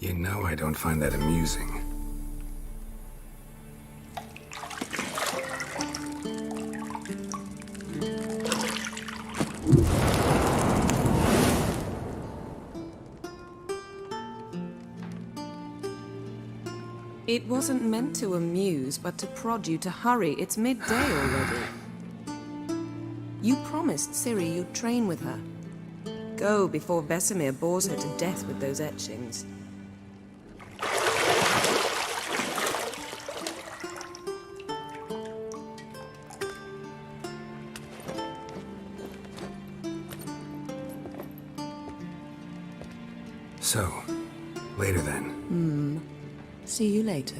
You know I don't find that amusing. It wasn't meant to amuse, but to prod you to hurry. It's midday already. You promised Ciri you'd train with her. Go before Vesemir bores her to death with those etchings. So, later then. See you later.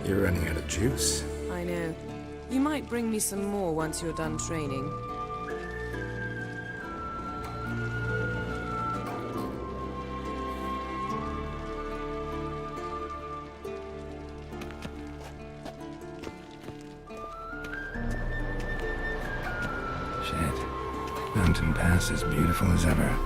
You're running out of juice. I know. You might bring me some more once you're done training. Shit. Mountain Pass is beautiful as ever.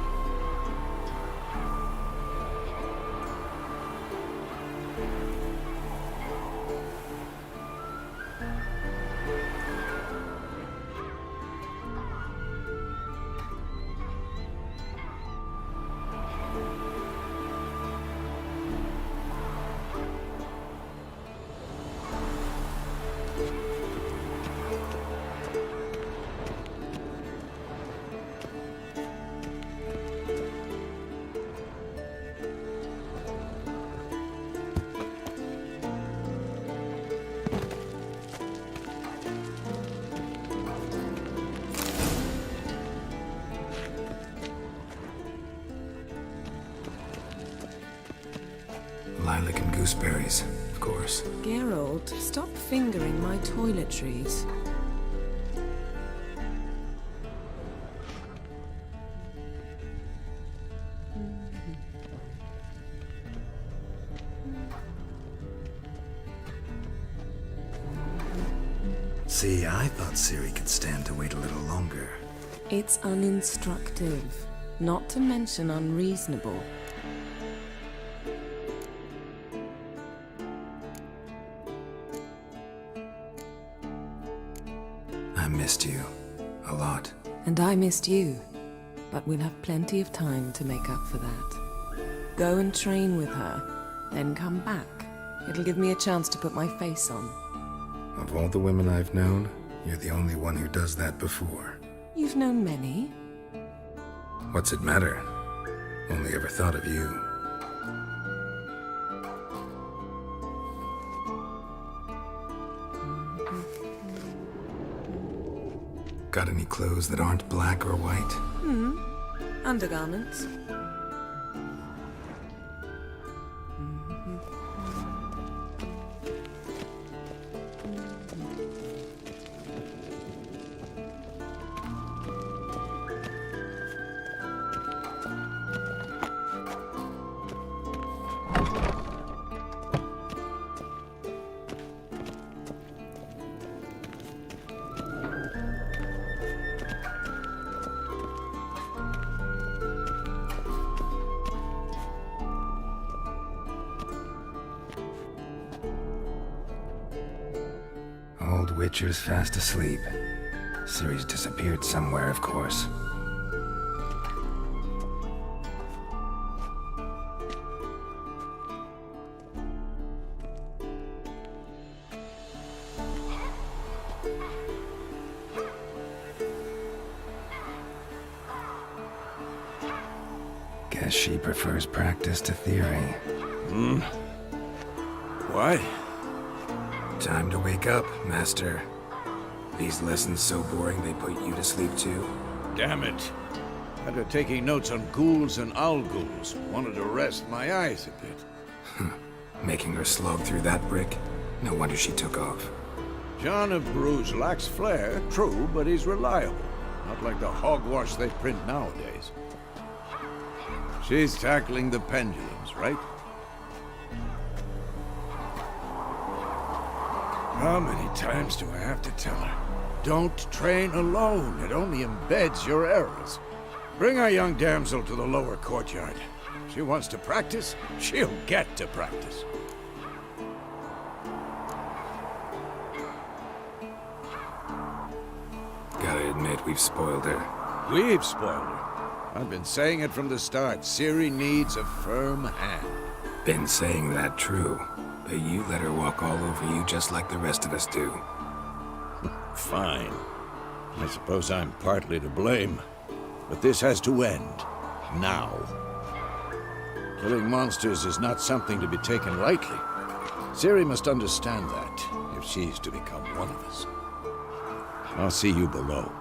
Lilac and gooseberries, of course. Geralt, stop fingering my toiletries. See, I thought Ciri could stand to wait a little longer. It's uninstructive, not to mention unreasonable. I missed you. A lot. And I missed you. But we'll have plenty of time to make up for that. Go and train with her, then come back. It'll give me a chance to put my face on. Of all the women I've known, you're the only one who does that before. You've known many. What's it matter? Only ever thought of you. Got any clothes that aren't black or white? Undergarments. Old Witcher's fast asleep. Ciri's disappeared somewhere, of course. Guess she prefers practice to theory. Why? Time to wake up, Master. These lessons so boring they put you to sleep too. Damn it. After taking notes on ghouls and owl ghouls, wanted to rest my eyes a bit. Making her slog through that brick? No wonder she took off. John of Bruges lacks flair, true, but he's reliable. Not like the hogwash they print nowadays. She's tackling the pendulums, right? How many times do I have to tell her? Don't train alone. It only embeds your errors. Bring our young damsel to the lower courtyard. She wants to practice, she'll get to practice. Gotta admit, we've spoiled her. We've spoiled her. I've been saying it from the start. Ciri needs a firm hand. Been saying that true, but you let her walk all over you just like the rest of us do. Fine. I suppose I'm partly to blame. But this has to end. Now. Killing monsters is not something to be taken lightly. Ciri must understand that, if she's to become one of us. I'll see you below.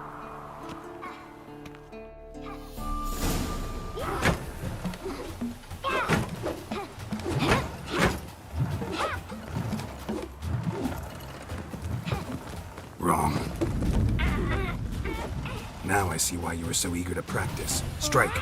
Wrong. Now I see why you were so eager to practice. Strike.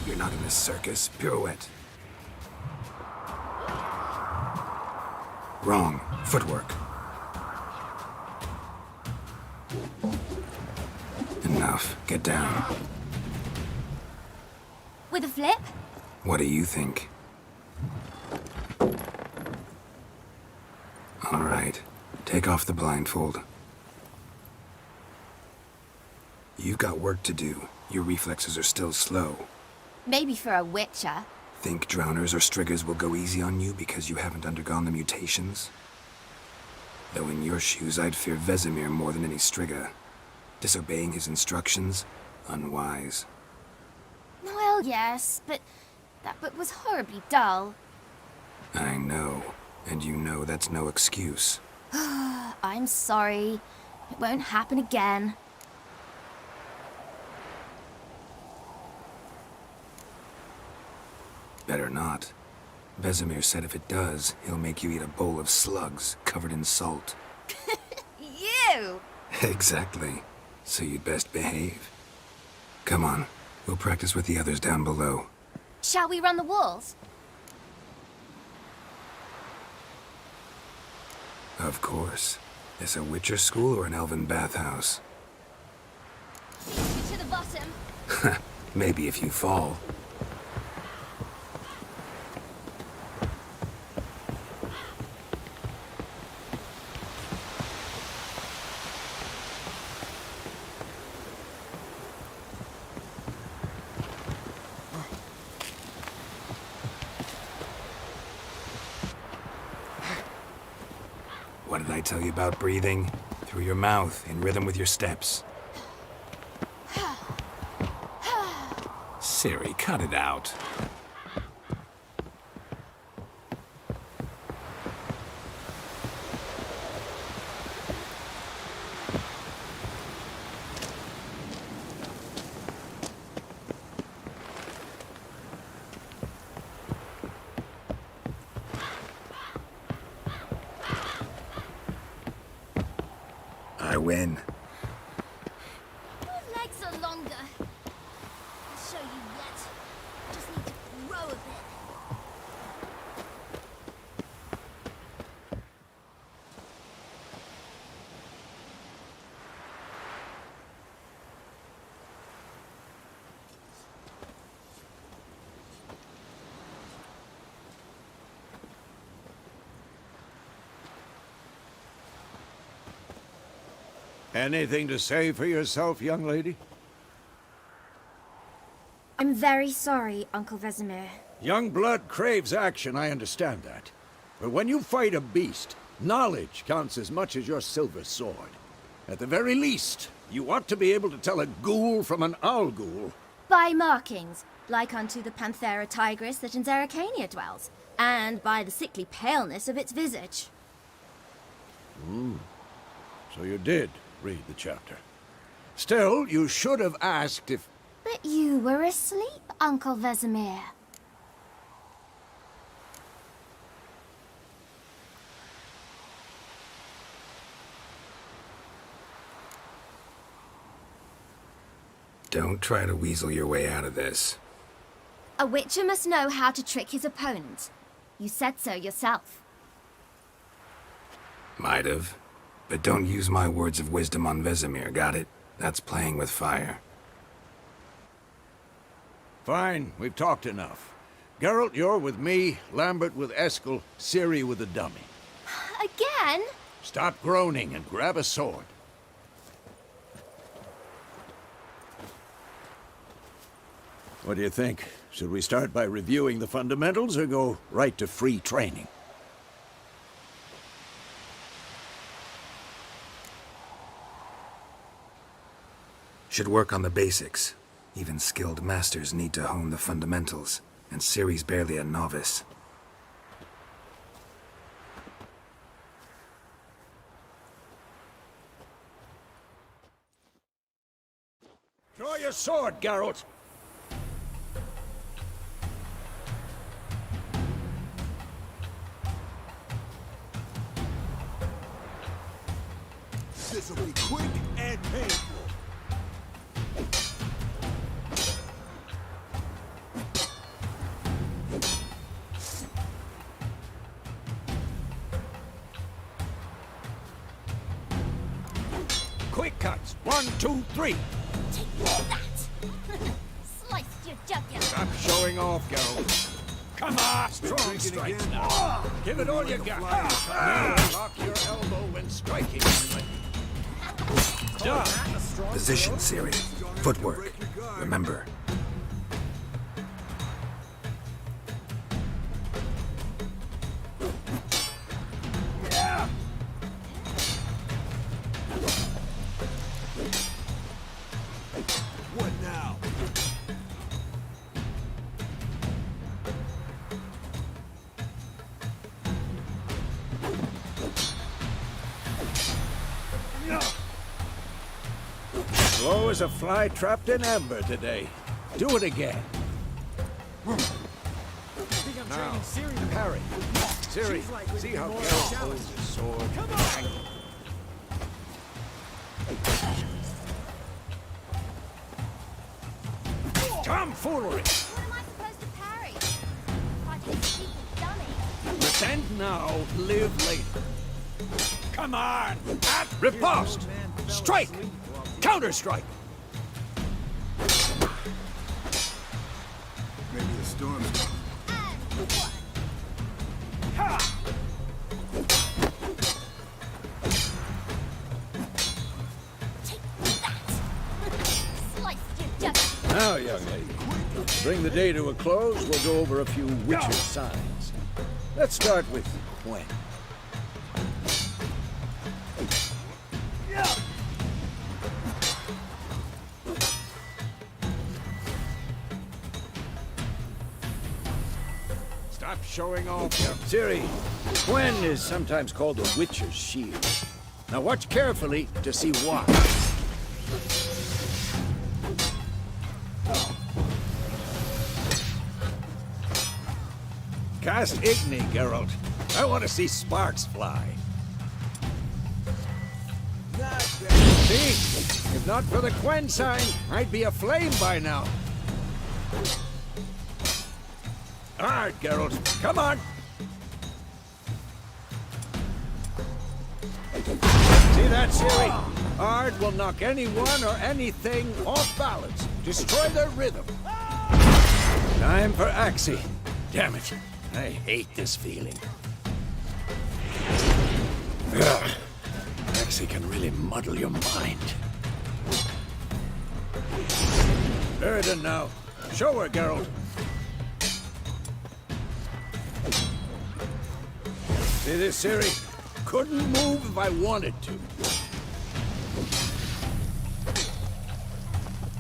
You're not in a circus. Pirouette. Wrong. Footwork. Enough. Get down. With a flip? What do you think? All right. Take off the blindfold. You've got work to do. Your reflexes are still slow. Maybe for a witcher. Think drowners or striggers will go easy on you because you haven't undergone the mutations? Though in your shoes, I'd fear Vesemir more than any strigger. Disobeying his instructions? Unwise. Well, yes, but that book was horribly dull. I know. And you know that's no excuse. I'm sorry. It won't happen again. Better not. Vesemir said if it does, he'll make you eat a bowl of slugs covered in salt. You! Exactly. So you'd best behave. Come on. We'll practice with the others down below. Shall we run the walls? Of course. Is a Witcher school or an elven bathhouse? To the bottom. Maybe if you fall. What did I tell you about breathing? Through your mouth, in rhythm with your steps. Ciri, cut it out. I win. Your legs are longer. I'll show you yet. Just need to grow a bit. Anything to say for yourself, young lady? very sorry, Uncle Vesemir. Young blood craves action, I understand that. But when you fight a beast, knowledge counts as much as your silver sword. At the very least, you ought to be able to tell a ghoul from an owl ghoul. By markings, like unto the Panthera tigris that in Zerrikania dwells, and by the sickly paleness of its visage. So you did read the chapter. Still, you should have asked if... But you were asleep, Uncle Vesemir. Don't try to weasel your way out of this. A witcher must know how to trick his opponent. You said so yourself. Might have. But don't use my words of wisdom on Vesemir, got it? That's playing with fire. Fine, we've talked enough. Geralt, you're with me, Lambert with Eskel, Ciri with the dummy. Again? Stop groaning and grab a sword. What do you think? Should we start by reviewing the fundamentals or go right to free training? Should work on the basics. Even skilled masters need to hone the fundamentals, and Ciri's barely a novice. Draw your sword, Geralt! This'll be quick and painful. Quick cuts! 1, 2, 3! Take that! Sliced your jugular! Stop showing off, Geralt. Come on! Strong strikes now! Give it all you got! Now lock your elbow when striking. Done! Position, Ciri. Footwork. Remember. What now? Slow as a fly trapped in amber today. Do it again. Now, parry. Ciri, see how Geralt holds his sword. Come on! Tomfoolery! What am I supposed to parry? Fighting a stupid dummy. Pretend now, live later. Come on! Riposte! Strike! Counter-strike! Maybe the storm's gone. And one. Ha! Take that! Sliced your jugular! Now, young lady, to bring the day to a close, we'll go over a few Witcher signs. Let's start with Gwen. Stop showing off, Ciri. Gwen is sometimes called the Witcher's Shield. Now watch carefully to see why. Cast Igni, Geralt. I want to see sparks fly. Not bad. See? If not for the Gwen sign, I'd be aflame by now. All right, Geralt. Come on. See that, Ciri? Ard will knock anyone or anything off balance. Destroy their rhythm. Time for Axii. Damn it. I hate this feeling. Ugh. Axii can really muddle your mind. Burden now. Show her, Geralt. See this, Ciri? Couldn't move if I wanted to.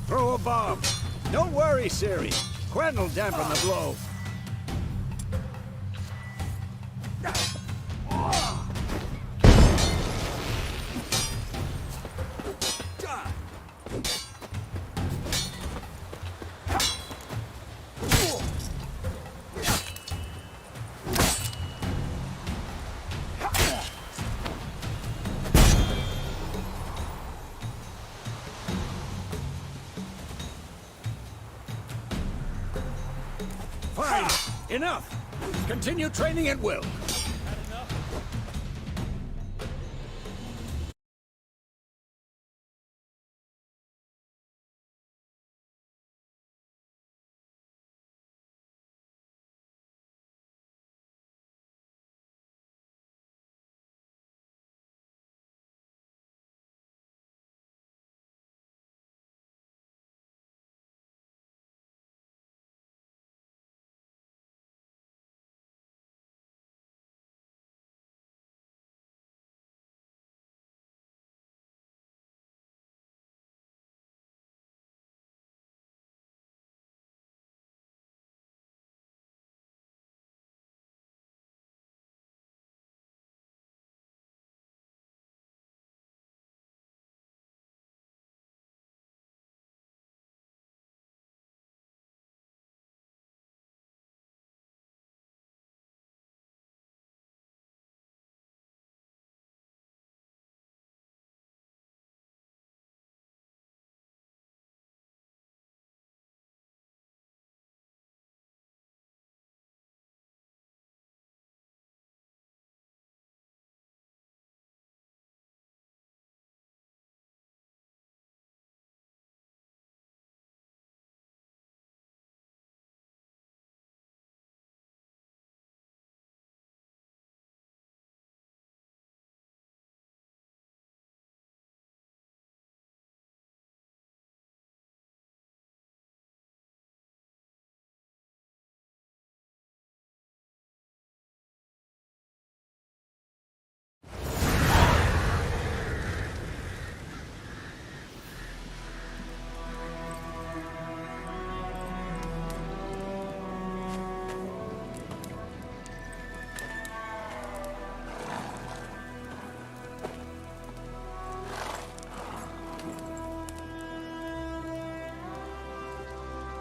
Throw a bomb. Don't worry, Ciri. Quen will dampen the blow. Fine. Enough. Continue training at will.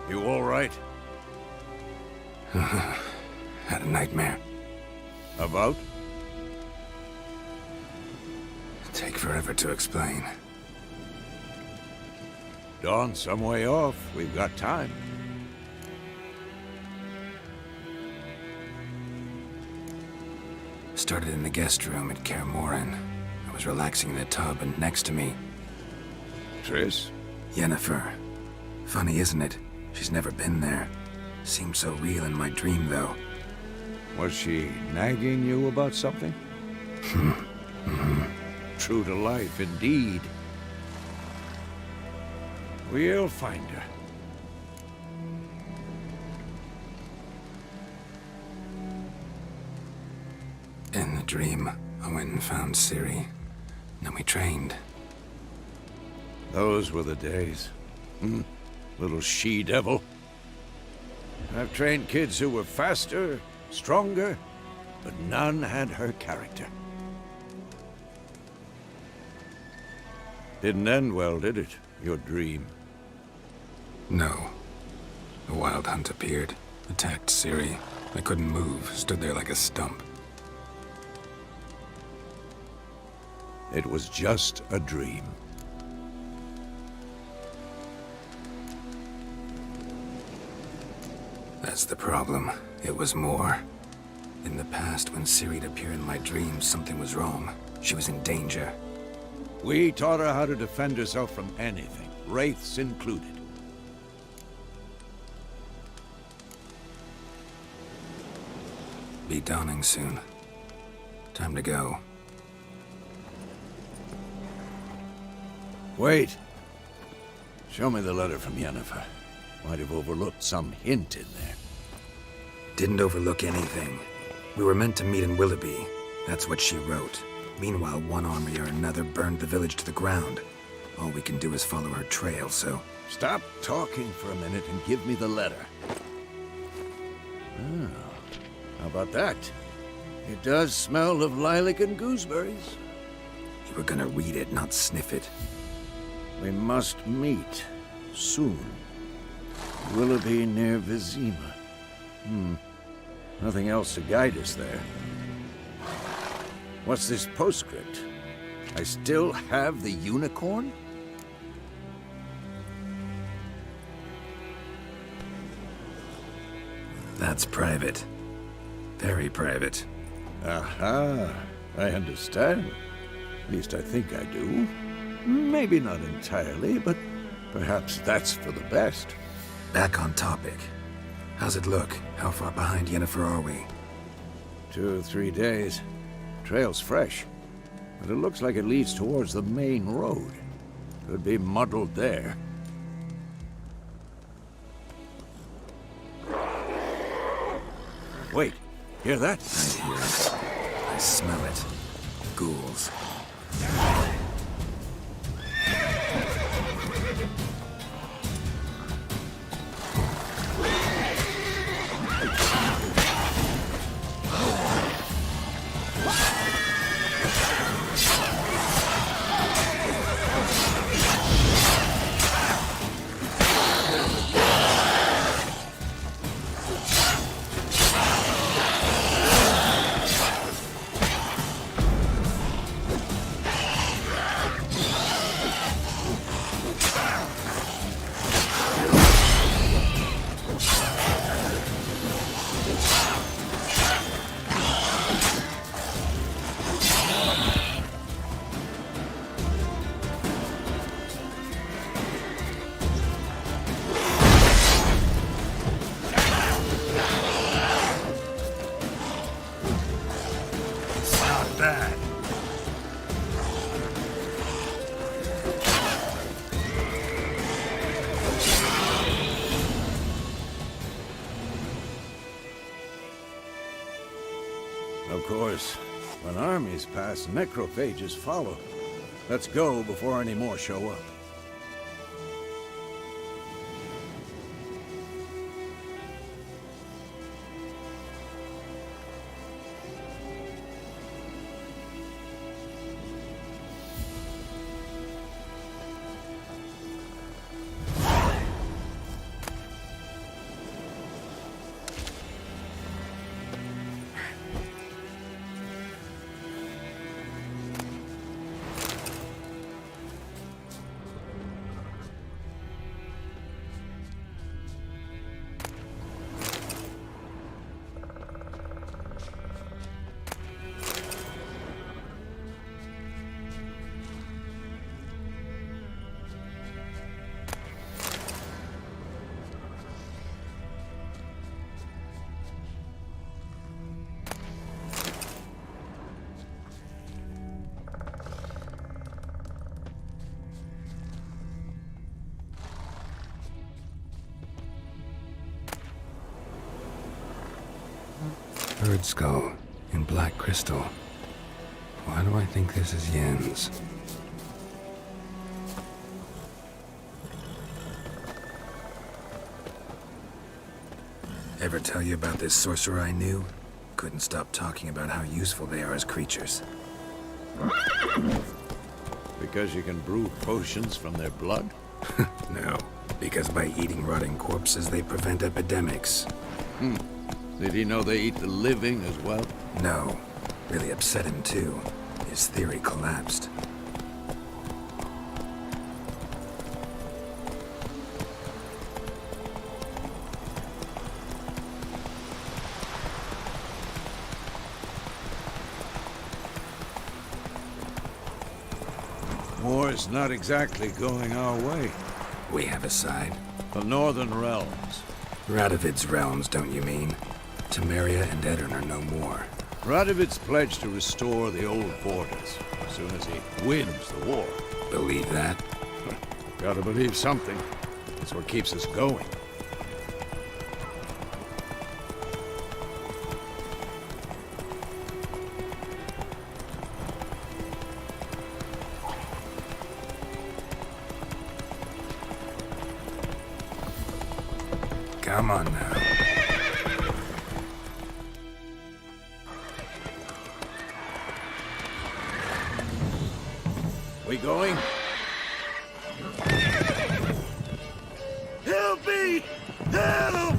You all right? Had a nightmare. About? Take forever to explain. Dawn's some way off. We've got time. Started in the guest room at Kaer Morhen. I was relaxing in the tub, and next to me, Triss? Yennefer. Funny, isn't it? She's never been there. Seemed so real in my dream, though. Was she nagging you about something? True to life, indeed. We'll find her. In the dream, I went and found Ciri. Then we trained. Those were the days. Little she-devil. I've trained kids who were faster, stronger, but none had her character. Didn't end well, did it? Your dream? No. The Wild Hunt appeared, attacked Ciri. I couldn't move, stood there like a stump. It was just a dream. That's the problem. It was more. In the past, when Ciri'd appear in my dreams, something was wrong. She was in danger. We taught her how to defend herself from anything, wraiths included. Be dawning soon. Time to go. Wait. Show me the letter from Yennefer. Might have overlooked some hint in there. Didn't overlook anything. We were meant to meet in Willoughby. That's what she wrote. Meanwhile, one army or another burned the village to the ground. All we can do is follow her trail, so... Stop talking for a minute and give me the letter. Oh, how about that? It does smell of lilac and gooseberries. You were gonna read it, not sniff it. We must meet soon. Willoughby near Vizima. Nothing else to guide us there. What's this postscript? I still have the unicorn? That's private. Very private. Aha, I understand. At least I think I do. Maybe not entirely, but perhaps that's for the best. Back on topic. How's it look? How far behind Yennefer are we? 2 or 3 days. Trail's fresh, but it looks like it leads towards the main road. Could be muddled there. Wait, hear that? I hear it. I smell it. Ghouls. Of course, when armies pass, necrophages follow. Let's go before any more show up. Bird skull in black crystal. Why do I think this is Yen's? Ever tell you about this sorcerer I knew? Couldn't stop talking about how useful they are as creatures. Because you can brew potions from their blood? No, because by eating rotting corpses, they prevent epidemics. Did he know they eat the living as well? No, really upset him too. His theory collapsed. War's not exactly going our way. We have a side. The Northern Realms. Radovid's realms, don't you mean? Temeria and Edirn are no more. Radovid's pledged to restore the old borders as soon as he wins the war. Believe that? Gotta believe something. It's what keeps us going. Come on now. We going? Help me! Help!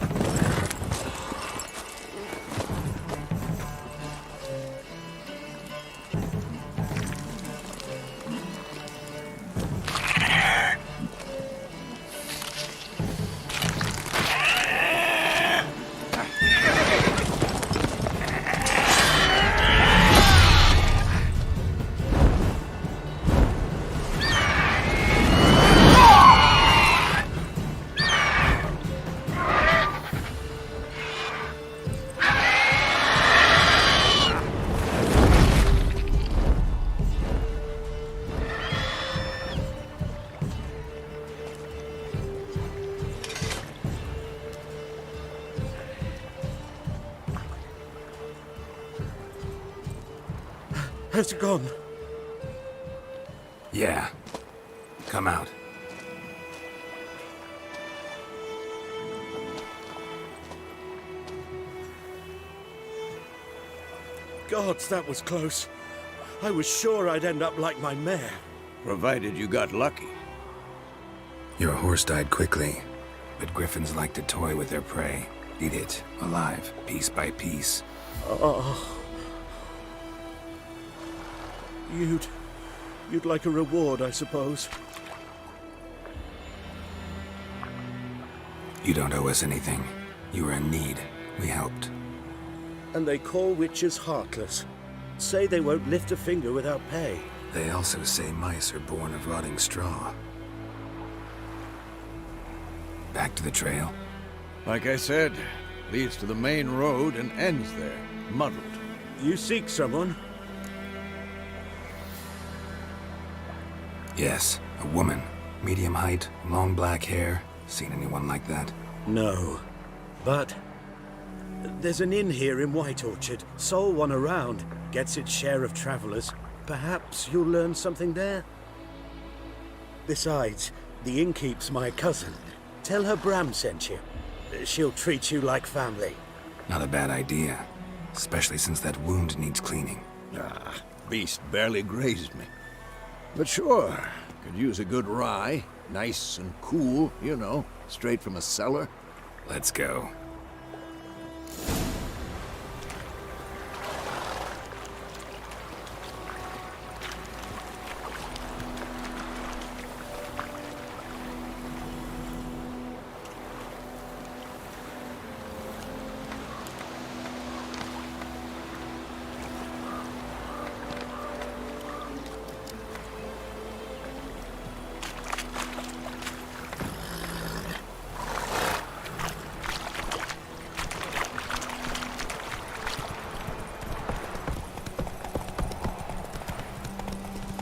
How's it gone? Yeah. Come out. Gods, that was close. I was sure I'd end up like my mare. Provided you got lucky. Your horse died quickly, but griffins like to toy with their prey. Eat it, alive, piece by piece. Oh. You'd like a reward, I suppose. You don't owe us anything. You were in need. We helped. And they call witches heartless. Say they won't lift a finger without pay. They also say mice are born of rotting straw. Back to the trail? Like I said, leads to the main road and ends there, muddled. You seek someone? Yes, a woman. Medium height, long black hair. Seen anyone like that? No. But there's an inn here in White Orchard. Sole one around. Gets its share of travelers. Perhaps you'll learn something there? Besides, the innkeep's my cousin. Tell her Bram sent you. She'll treat you like family. Not a bad idea. Especially since that wound needs cleaning. Ah, beast barely grazed me. But sure, could use a good rye. Nice and cool, you know, straight from a cellar. Let's go.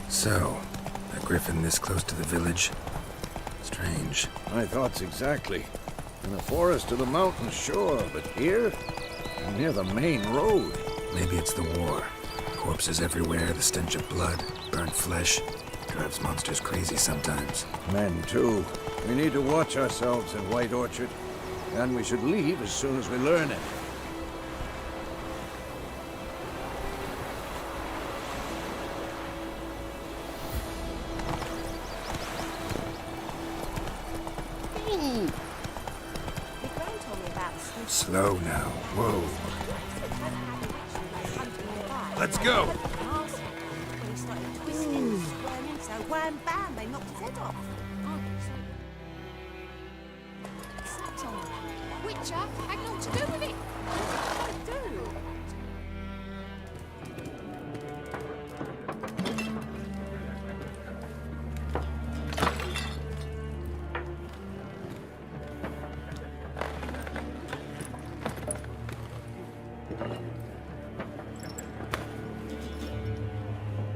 So, a griffin this close to the village? Strange. My thoughts exactly. In the forest to the mountain, sure, but here? Near the main road. Maybe it's the war. Corpses everywhere, the stench of blood, burnt flesh. Drives monsters crazy sometimes. Men, too. We need to watch ourselves in White Orchard. And we should leave as soon as we learn it. Slow now. Whoa. Let's go! So wham bam, they knocked his head off. Witcher had naught to do with it. What did I do?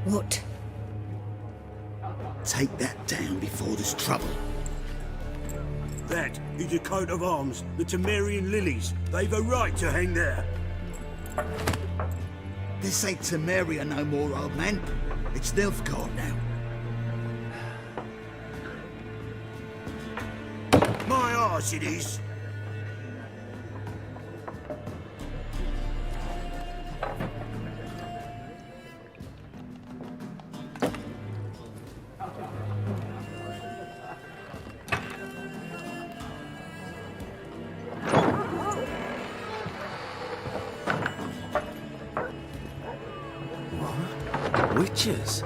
What? Take that down before there's trouble. That is a coat of arms, the Temerian lilies. They've a right to hang there. This ain't Temeria no more, old man. It's Nilfgaard now. My arse it is. Witches?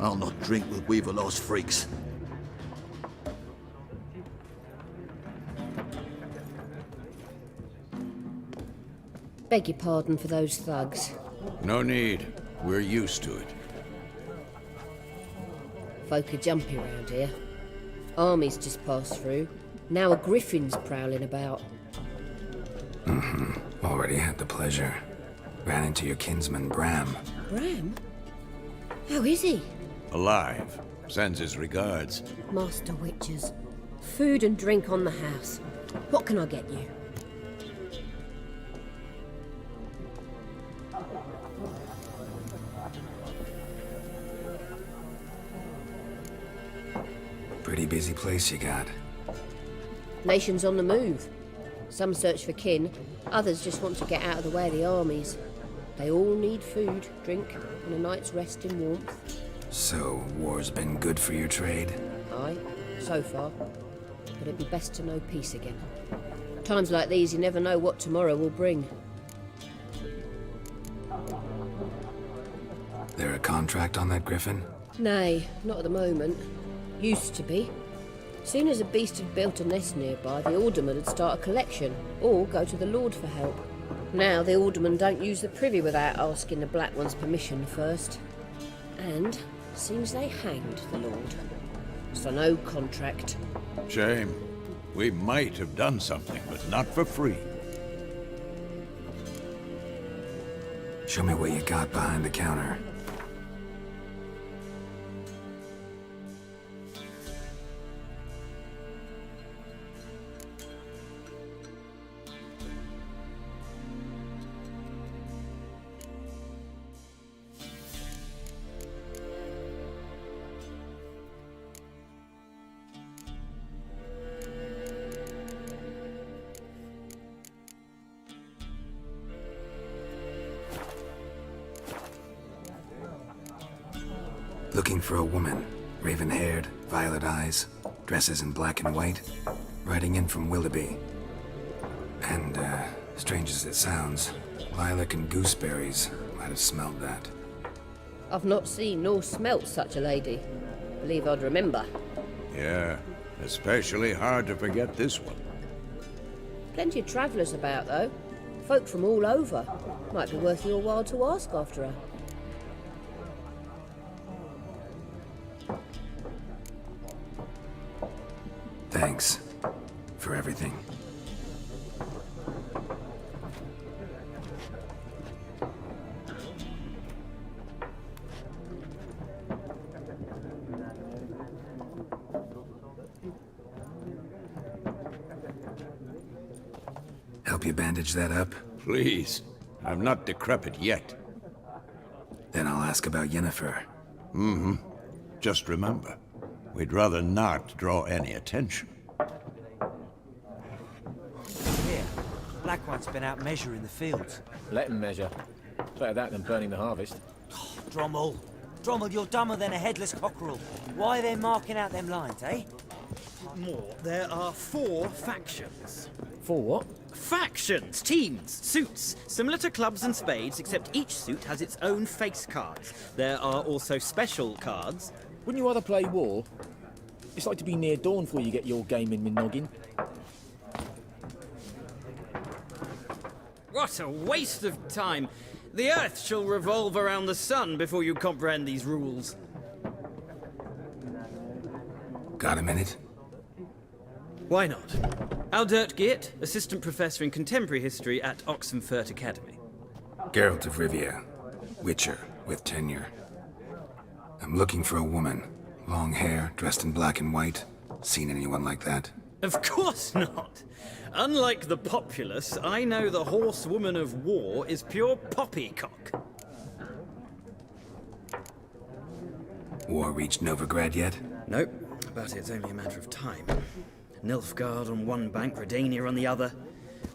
I'll not drink with Weaverlost freaks. Beg your pardon for those thugs. No need. We're used to it. Folk are jumpy around here. Armies just passed through. Now a griffin's prowling about. Already had the pleasure. Ran into your kinsman, Bram. Bram? How is he? Alive. Sends his regards. Master Witches. Food and drink on the house. What can I get you? Pretty busy place you got. Nations on the move. Some search for kin, others just want to get out of the way of the armies. They all need food, drink, and a night's rest in warmth. So, war's been good for your trade? Aye, so far. But it'd be best to know peace again. Times like these, you never know what tomorrow will bring. There a contract on that griffin? Nay, not at the moment. Used to be. Soon as a beast had built a nest nearby, the alderman would start a collection, or go to the Lord for help. Now the aldermen don't use the privy without asking the Black One's permission first. And seems they hanged the Lord. So no contract. Shame. We might have done something, but not for free. Show me what you got behind the counter. Looking for a woman. Raven-haired, violet eyes, dresses in black and white. Riding in from Willoughby. And, strange as it sounds, lilac and gooseberries might have smelled that. I've not seen nor smelt such a lady. Believe I'd remember. Yeah, especially hard to forget this one. Plenty of travellers about, though. Folk from all over. Might be worth your while to ask after her. Thanks for everything. Help you bandage that up? Please. I'm not decrepit yet. Then I'll ask about Yennefer. Just remember, we'd rather not draw any attention. Here, Black One's been out measuring the fields. Let him measure. Better that than burning the harvest. Drommel. Drommel, you're dumber than a headless cockerel. Why are they marking out them lines, eh? More. There are 4 factions. For what? Factions, teams, suits, similar to clubs and spades, except each suit has its own face cards. There are also special cards. Wouldn't you rather play war? It's like to be near dawn before you get your game in with noggin. What a waste of time! The Earth shall revolve around the sun before you comprehend these rules. Got a minute? Why not? Aldert Geert, Assistant Professor in Contemporary History at Oxenfurt Academy. Geralt of Rivia. Witcher, with tenure. I'm looking for a woman. Long hair, dressed in black and white. Seen anyone like that? Of course not! Unlike the populace, I know the horsewoman of war is pure poppycock. War reached Novigrad yet? Nope, but it's only a matter of time. Nilfgaard on one bank, Redania on the other,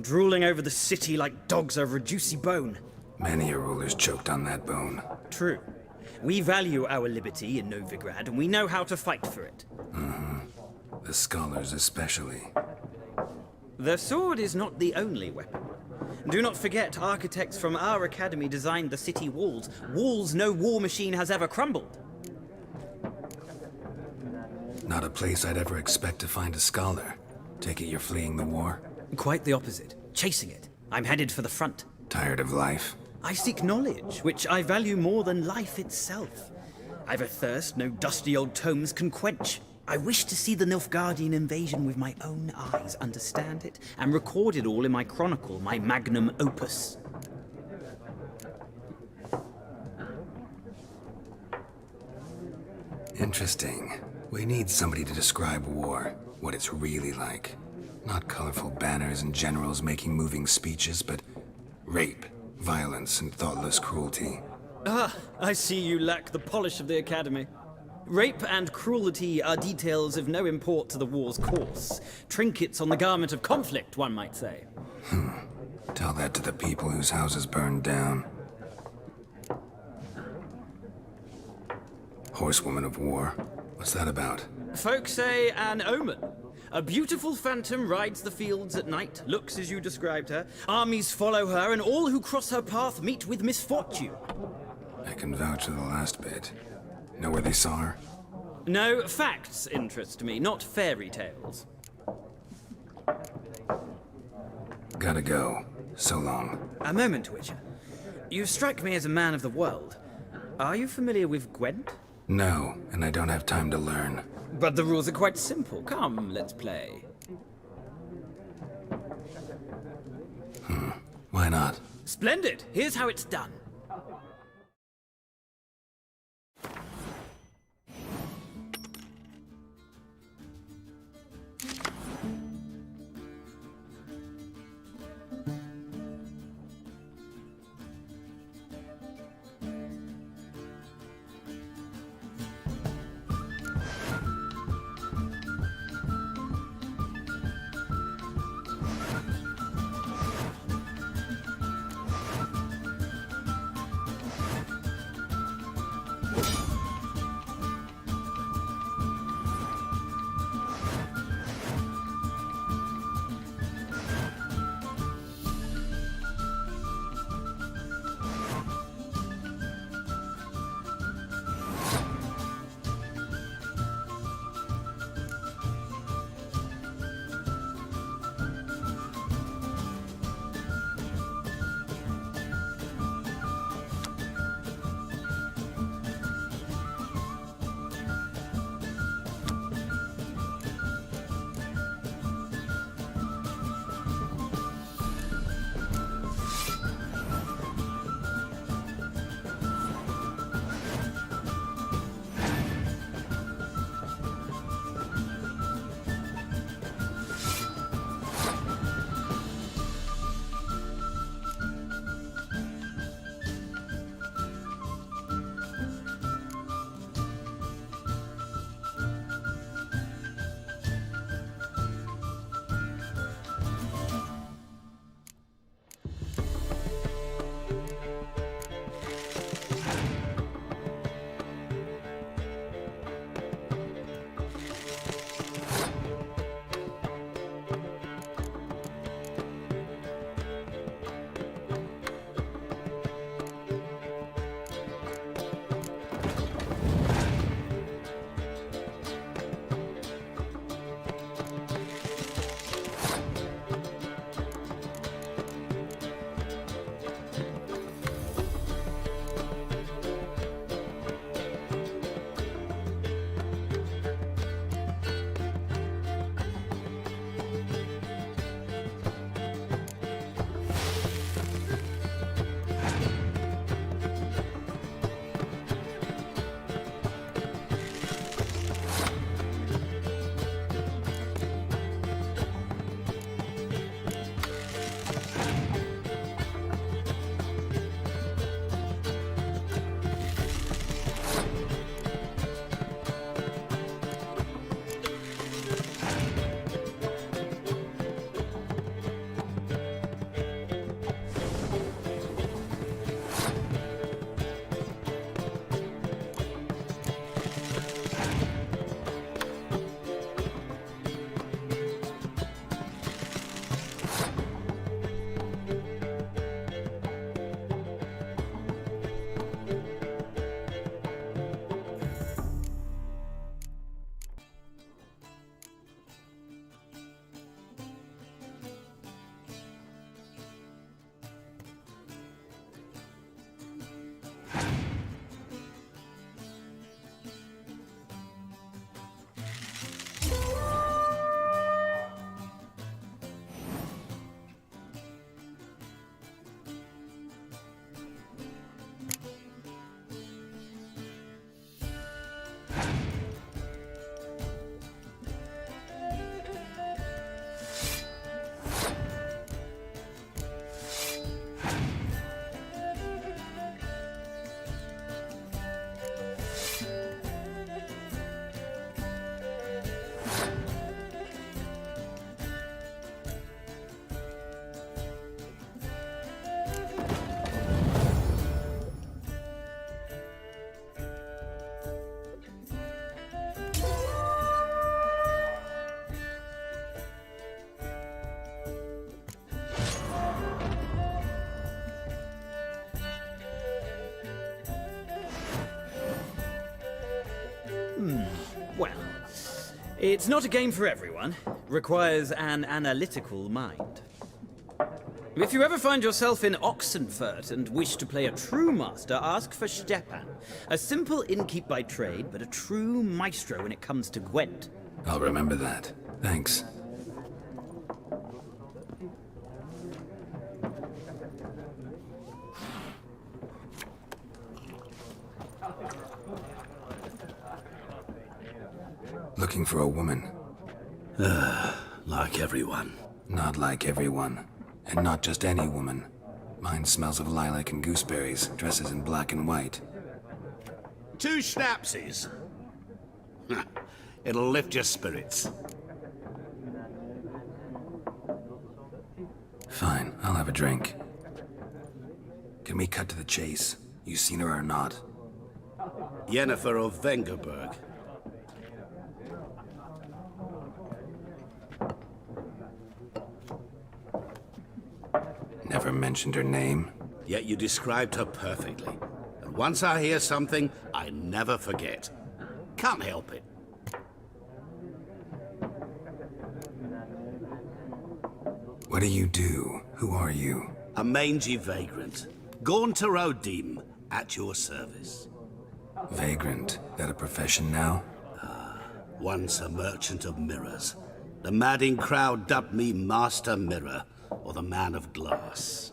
drooling over the city like dogs over a juicy bone. Many a ruler's choked on that bone. True. We value our liberty in Novigrad, and we know how to fight for it. The scholars especially. The sword is not the only weapon. Do not forget, architects from our academy designed the city walls. Walls no war machine has ever crumbled. Not a place I'd ever expect to find a scholar. Take it you're fleeing the war? Quite the opposite. Chasing it. I'm headed for the front. Tired of life? I seek knowledge, which I value more than life itself. I've a thirst no dusty old tomes can quench. I wish to see the Nilfgaardian invasion with my own eyes, understand it, and record it all in my chronicle, my magnum opus. Interesting. We need somebody to describe war, what it's really like. Not colorful banners and generals making moving speeches, but rape, violence, and thoughtless cruelty. Ah, I see you lack the polish of the academy. Rape and cruelty are details of no import to the war's course. Trinkets on the garment of conflict, one might say. Tell that to the people whose houses burned down. Horsewoman of War. What's that about? Folk say an omen. A beautiful phantom rides the fields at night, looks as you described her. Armies follow her, and all who cross her path meet with misfortune. I can vouch for the last bit. Know where they saw her? No, facts interest me, not fairy tales. Gotta go. So long. A moment, Witcher. You strike me as a man of the world. Are you familiar with Gwent? No, and I don't have time to learn. But the rules are quite simple. Come, let's play. Why not? Splendid! Here's how it's done. It's not a game for everyone. Requires an analytical mind. If you ever find yourself in Oxenfurt and wish to play a true master, ask for Stepan. A simple innkeep by trade, but a true maestro when it comes to Gwent. I'll remember that. Thanks. Looking for a woman. Like everyone. Not like everyone. And not just any woman. Mine smells of lilac and gooseberries, dresses in black and white. 2 schnapsies. It'll lift your spirits. Fine, I'll have a drink. Can we cut to the chase? You seen her or not? Yennefer of Vengerberg. Never mentioned her name. Yet you described her perfectly. And once I hear something, I never forget. Can't help it. What do you do? Who are you? A mangy vagrant. Gaunter O'Deem, at your service. Vagrant. That a profession now? Once a merchant of mirrors. The madding crowd dubbed me Master Mirror, or the Man of Glass.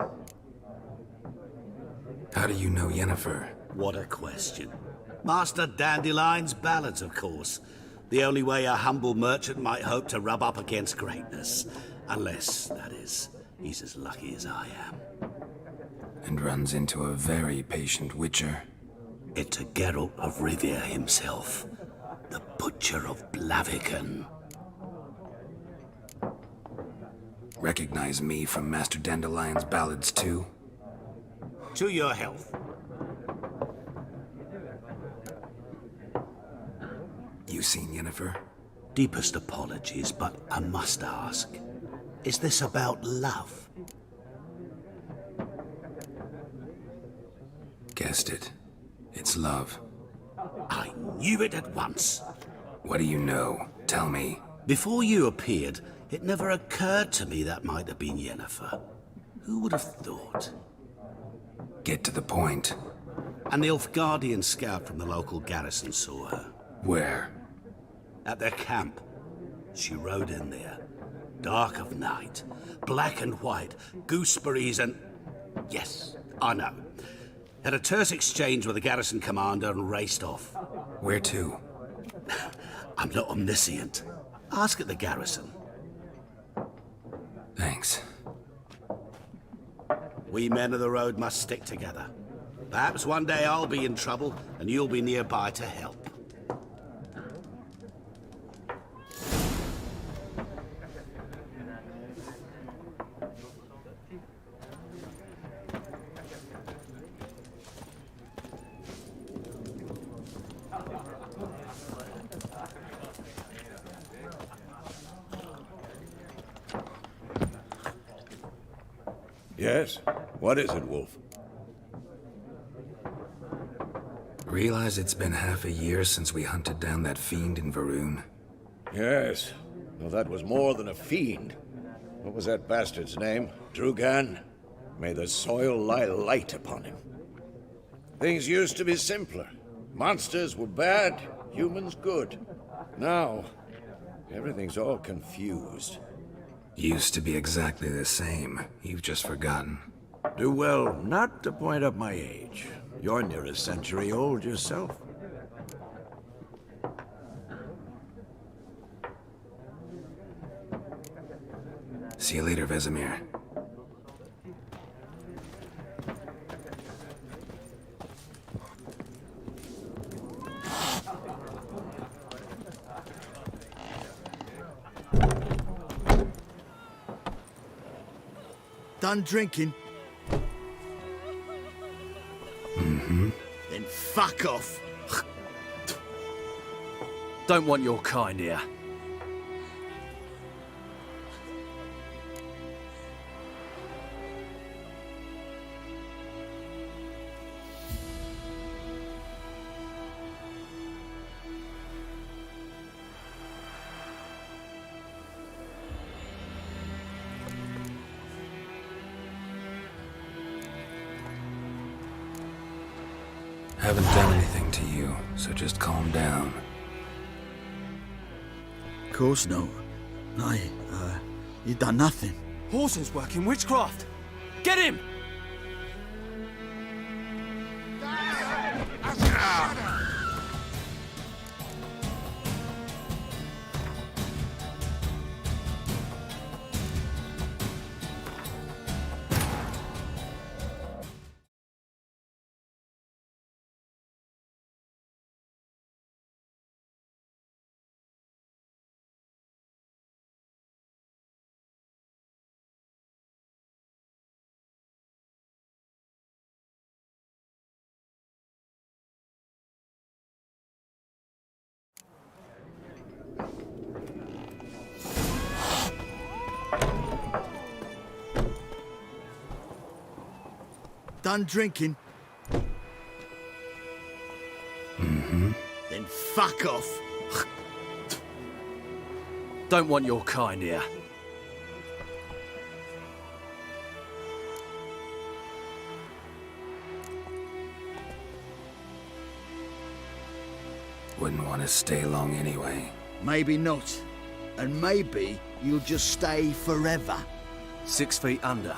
How do you know Yennefer? What a question. Master Dandelion's ballads, of course. The only way a humble merchant might hope to rub up against greatness. Unless, that is, he's as lucky as I am. And runs into a very patient witcher. It's a Geralt of Rivia himself. The Butcher of Blaviken. Recognize me from Master Dandelion's ballads too? To your health. You seen Yennefer? Deepest apologies, but I must ask. Is this about love? Guessed it. It's love. I knew it at once. What do you know? Tell me. Before you appeared, it never occurred to me that might have been Yennefer. Who would have thought? Get to the point. An Nilfgaardian scout from the local garrison saw her. Where? At their camp. She rode in there. Dark of night. Black and white. Gooseberries and... Yes, I know. Had a terse exchange with the garrison commander and raced off. Where to? I'm not omniscient. Ask at the garrison. Thanks. We men of the road must stick together. Perhaps one day I'll be in trouble and you'll be nearby to help. Yes? What is it, Wolf? Realize it's been half a year since we hunted down that fiend in Varun? Yes. Well, that was more than a fiend. What was that bastard's name? Drugan? May the soil lie light upon him. Things used to be simpler. Monsters were bad, humans good. Now, everything's all confused. Used to be exactly the same. You've just forgotten. Do well not to point up my age. You're near a century old yourself. See you later, Vesemir. Done drinking? Mm-hmm. Then fuck off. Don't want your kind here. Haven't done anything to you, so just calm down. Of course no. You done nothing. Horson's working witchcraft. Get him! Done drinking? Mm-hmm. Then fuck off. Don't want your kind here. Wouldn't want to stay long anyway. Maybe not. And maybe you'll just stay forever. 6 feet under.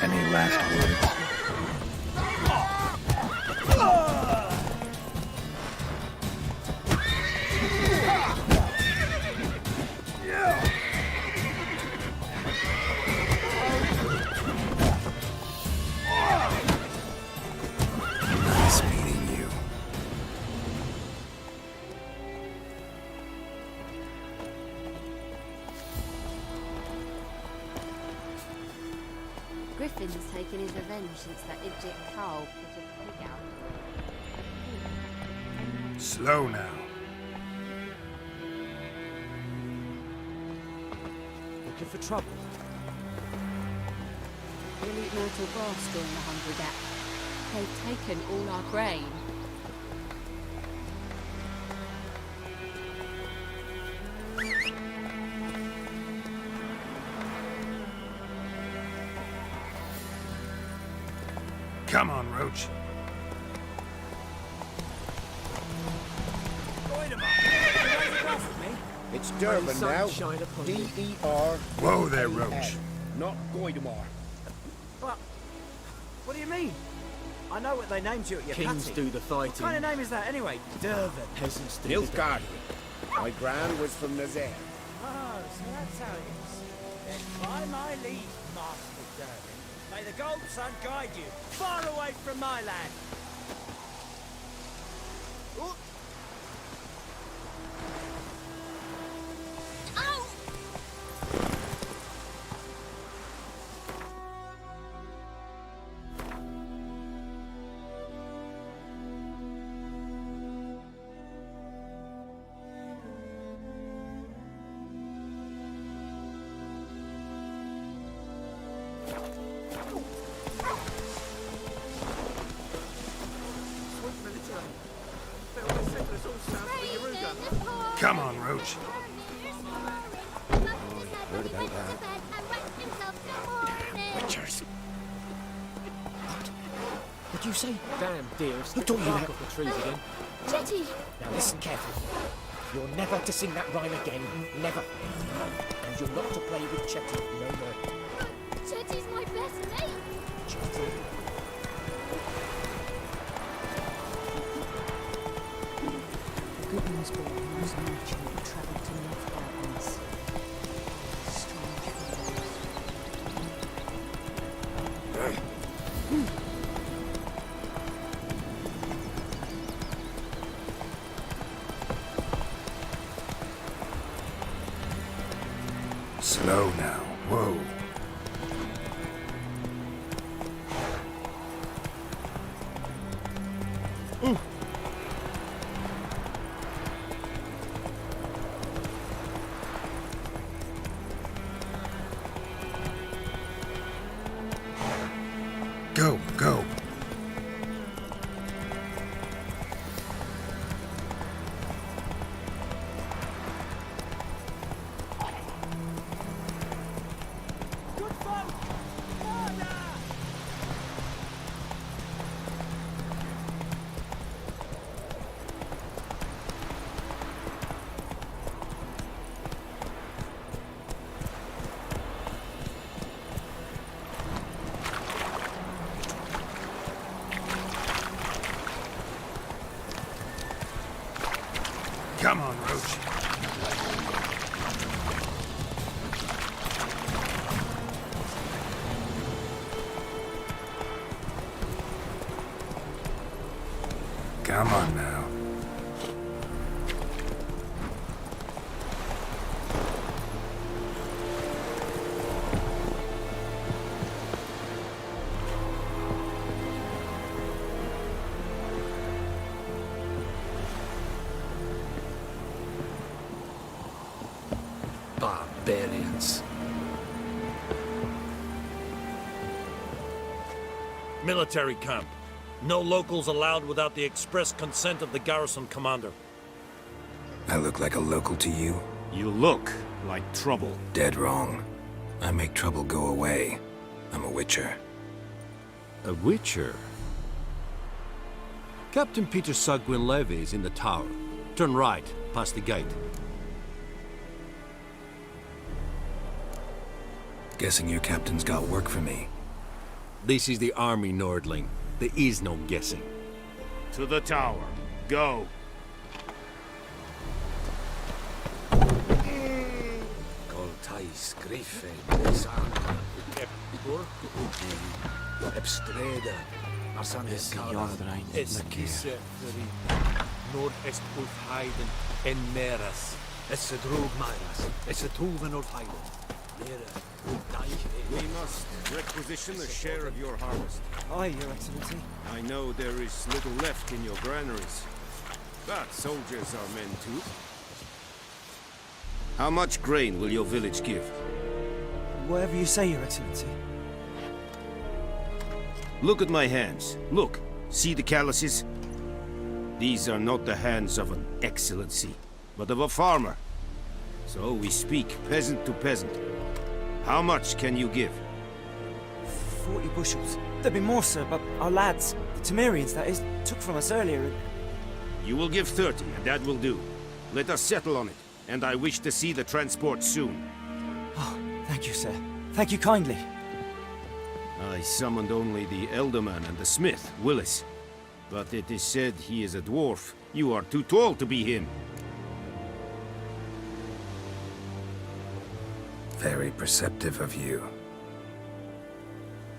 Any last words? Nice meeting you. Griffin's taken his revenge since that idiot Carl put a pig out. Slow now. Looking for trouble? We'll eat myrtle grass during the Hungry Gap. They've taken all our grain. Come on, Roach. It's Durban now. D-E-R. Whoa there, Roach. Not Goidamar. But, what do you mean? I know what they named you at your Kings patty. do the fighting. What kind of name is that anyway? Durban. Peasants do Nilfgaard. My gran was from Nazaire. Oh, so that's how it is. Then by my leave, Master Durban, may the Gold Sun guide you far away from my land. Ow! Come on, Roach. Heard about that. Witchers. What do you say? Damn, dearest. Who told you that? Up the trees again. Chetty! Now listen carefully. You're never to sing that rhyme again. Never. And you're not to play with Chetty no more. Chetty's my best mate. Chetty. Goodman's boy was marching and travelled to North Darkness. Strange Slow now. Whoa. Go, go. Come on, Roach. Come on now. Barbarians. Military camp. No locals allowed without the express consent of the garrison commander. I look like a local to you? You look like trouble. Dead wrong. I make trouble go away. I'm a witcher. A witcher? Captain Peter Sagwin Levy is in the tower. Turn right, past the gate. Guessing your captain's got work for me. This is the army, Nordling. There is no guessing. To the tower. Go. Goltais, Griffin, Sandra, Epur, Ebstreda, Marsan Escaladrain, Esquisse, Nord-Est Ulfheiden, en Meras, Essedrug Myras, Essetruven Ulfheiden. We must requisition a share of your harvest. Aye, Your Excellency. I know there is little left in your granaries, but soldiers are men too. How much grain will your village give? Whatever you say, Your Excellency. Look at my hands. Look. See the calluses? These are not the hands of an excellency, but of a farmer. So we speak peasant to peasant. How much can you give? 40 bushels. There'd be more, sir, but our lads, the Temerians that is, took from us earlier. You will give 30, and that will do. Let us settle on it, and I wish to see the transport soon. Oh, thank you, sir. Thank you kindly. I summoned only the Elderman and the smith, Willis. But it is said he is a dwarf. You are too tall to be him. Very perceptive of you.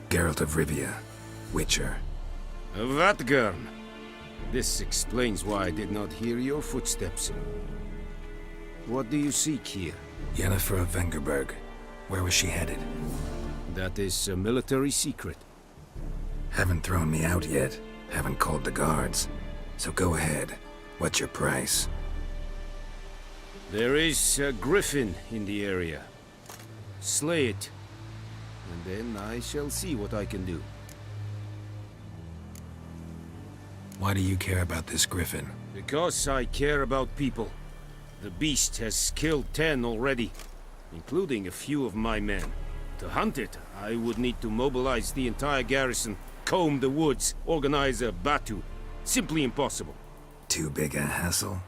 Geralt of Rivia, Witcher. Vatgern. This explains why I did not hear your footsteps. What do you seek here? Yennefer of Vengerberg. Where was she headed? That is a military secret. Haven't thrown me out yet. Haven't called the guards. So go ahead. What's your price? There is a griffin in the area. Slay it, and then I shall see what I can do. Why do you care about this griffin? Because I care about people. The beast has killed 10 already, including a few of my men. To hunt it, I would need to mobilize the entire garrison, comb the woods, organize a batu. Simply impossible. Too big a hassle?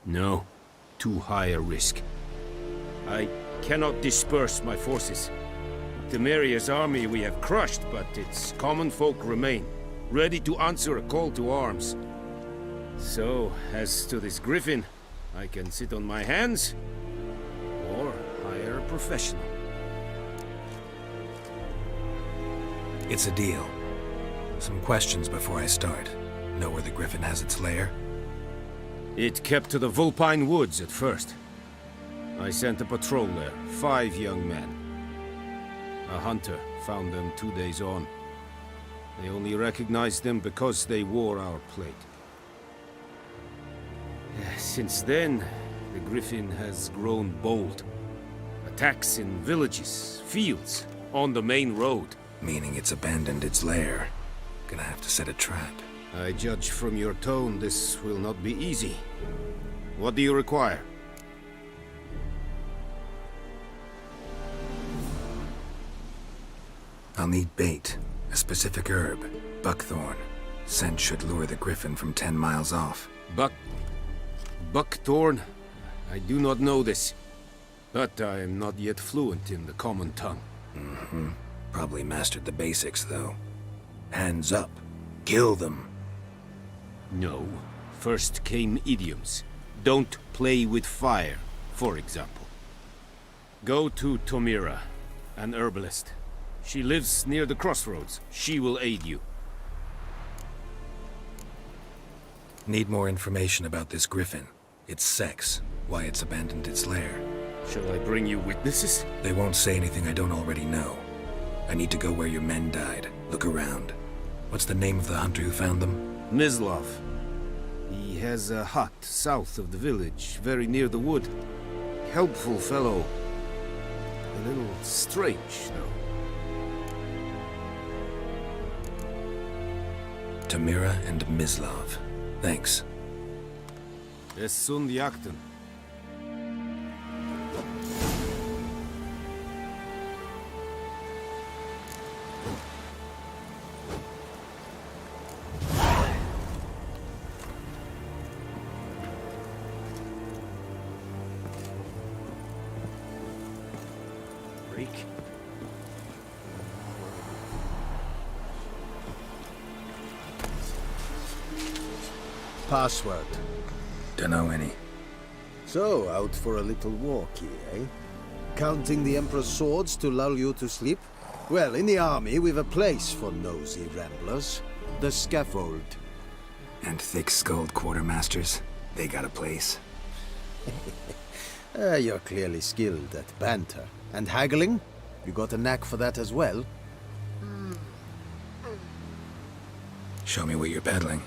No, too high a risk. I cannot disperse my forces. Temeria's army we have crushed, but its common folk remain, ready to answer a call to arms. So, as to this griffin, I can sit on my hands, or hire a professional. It's a deal. Some questions before I start. Know where the griffin has its lair? It kept to the Vulpine Woods at first. I sent a patrol there, 5 young men. A hunter found them 2 days on. They only recognized them because they wore our plate. Since then, the griffin has grown bold. Attacks in villages, fields, on the main road. Meaning it's abandoned its lair. Gonna have to set a trap. I judge from your tone this will not be easy. What do you require? I'll need bait, a specific herb, buckthorn. Scent should lure the griffin from 10 miles off. Buckthorn? I do not know this. But I am not yet fluent in the common tongue. Mm-hmm. Probably mastered the basics, though. Hands up. Kill them. No. First came idioms. Don't play with fire, for example. Go to Tomira, an herbalist. She lives near the crossroads. She will aid you. Need more information about this griffin. Its sex, why it's abandoned its lair. Shall I bring you witnesses? They won't say anything I don't already know. I need to go where your men died. Look around. What's the name of the hunter who found them? Mislav. He has a hut south of the village, very near the wood. Helpful fellow. A little strange, though. Tomira and Mislav. Thanks. Es sunt jakten. Password. Dunno any. So, out for a little walk here, eh? Counting the Emperor's swords to lull you to sleep? Well, in the army, we've a place for nosy ramblers. The scaffold. And thick-skulled quartermasters? They got a place. You're clearly skilled at banter. And haggling? You got a knack for that as well? Show me what you're peddling.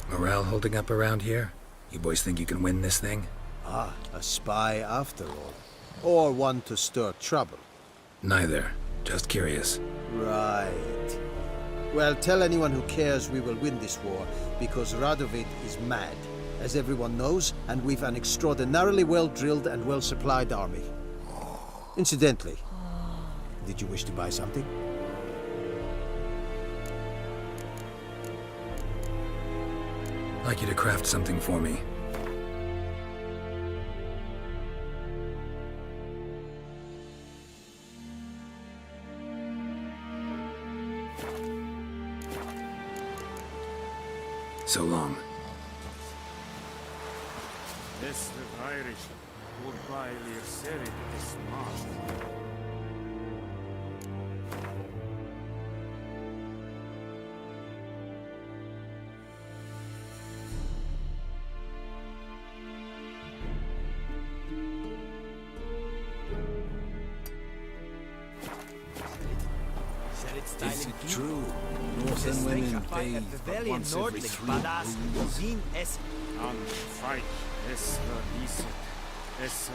Morale holding up around here? You boys think you can win this thing? Ah, a spy after all. Or one to stir trouble. Neither. Just curious. Right. Well, tell anyone who cares we will win this war, because Radovid is mad, as everyone knows, and we've an extraordinarily well-drilled and well-supplied army. Incidentally, did you wish to buy something? I'd like you to craft something for me. So long. This the Irish would buy their serid this month. Is it true? Northern women bathe but once every 3 moons. An fight es verlieset, es